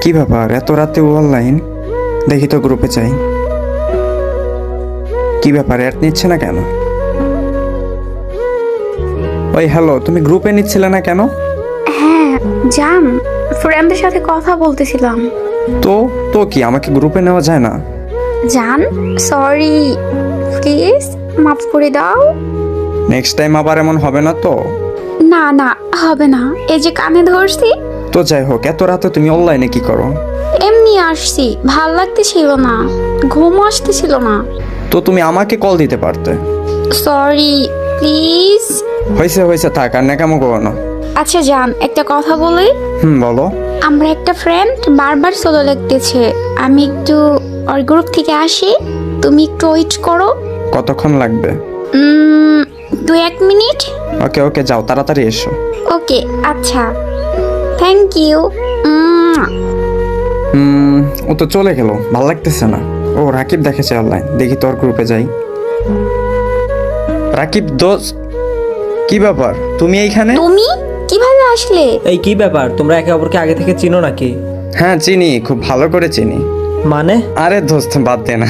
কি ব্যাপার এত রাতে অনলাইন? দেখি তো গ্রুপে চাই। কি ব্যাপার অ্যাড নিচ্ছে না কেন? ওই হ্যালো, তুমি গ্রুপে নিচ্ছিলে না কেন? হ্যাঁ জান, ফ্রেন্ডের সাথে কথা বলতেছিলাম। তো তো কি আমাকে গ্রুপে নেওয়া যায় না? জান সরি, প্লিজ মাফ করে দাও। নেক্সট টাইম আবার এমন হবে না তো? না না, হবে না, এই যে কানে ধরছি। তো যাই হোক, এত রাতে তুমি অনলাইনে কি করো? এমনি আসছি, ভাল লাগতেছিল না, ঘুম আসতেছিল না। তো তুমি আমাকে কল দিতে পারতে। Sorry please. হয়েছে হয়েছে, থাক আর ন্যাকামো করো না। আচ্ছা জান, একটা কথা বলি। বলো। আমরা একটা ফ্রেন্ড বারবার সোলো লিখতেছে, আমি একটু ওর গ্রুপ থেকে আসি, তুমি একটু ওয়েট করো। কতক্ষণ লাগবে? 2-1 মিনিট। ওকে ওকে, যাও তাড়াতাড়ি এসো। ওকে আচ্ছা, থ্যাংক ইউ। ও তো চলে গেল, ভাল লাগতেছে না। ও রাকিব দেখেছে অনলাইন, দেখি তোর গ্রুপে যাই। রাকিব দোস্ত, কি ব্যাপার তুমি এইখানে? তুমি কিভাবে আসলে? এই কি ব্যাপার, তোমরা একে অপরকে আগে থেকে চিনো নাকি? হ্যাঁ চিনি, খুব ভালো করে চিনি। মানে? আরে দোস্ত বাদ দে না।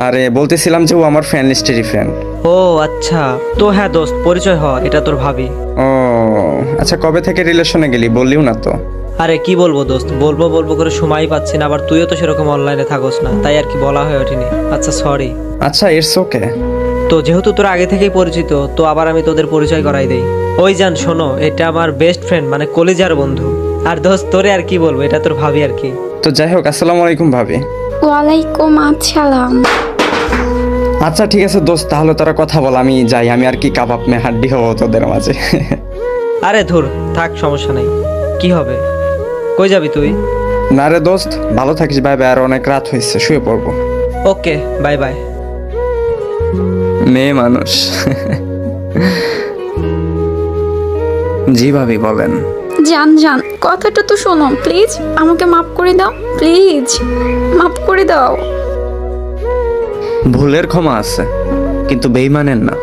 আরে বলতেছিলাম যে ও আমার ফ্রেন্ড লিস্টেরই ফ্রেন্ড। ও আচ্ছা, তো হ্যাঁ দোস্ত, পরিচয় হ, এটা তোর ভাবি। ও আচ্ছা, কবে থেকে রিলেশনে গেলি বললিও না তো? আরে কি বলবো দোস্ত, বলবো বলবো করে সময়ই পাচ্ছি না, আবার তুইও তো সেরকম অনলাইনে থাকোস না, তাই আর কি বলা হয়ে ওঠেনি। আচ্ছা সরি। আচ্ছা ইটস ওকে। তো যেহেতু তোরা আগে থেকেই পরিচিত, তো আবার আমি তোদের পরিচয় করাই দেই। ওই জান শোনো, এটা আমার বেস্ট ফ্রেন্ড, মানে কলিজার বন্ধু। আর দোস্ত তোরে আর কি বলবো, এটা তোর ভাবি আর কি। তো যাই হোক, আসসালামু আলাইকুম ভাবি। ওয়ালাইকুম আসসালাম। আচ্ছা ঠিক আছে দোস্ত, তাহলে তোরা কথা বল, আমি যাই। আমি আর কি কাবাব মে হাড্ডি হবো তোদের মাঝে। আরে ধুর, থাক সমস্যা নেই। কি হবে, কই যাবি তুই? না রে দোস্ত, ভালো থাকিস, বাই বাই। আর অনেক রাত হয়েছে, শুয়ে পড়বো। Okay bye bye. মেয়ে মানুষ। জি ভাবি বলেন। জান জান, কথাটা তো শোনো প্লিজ, আমাকে মাফ করে দাও, প্লিজ মাফ করে দাও। ভুলের ক্ষমা আছে, কিন্তু বেইমানের না।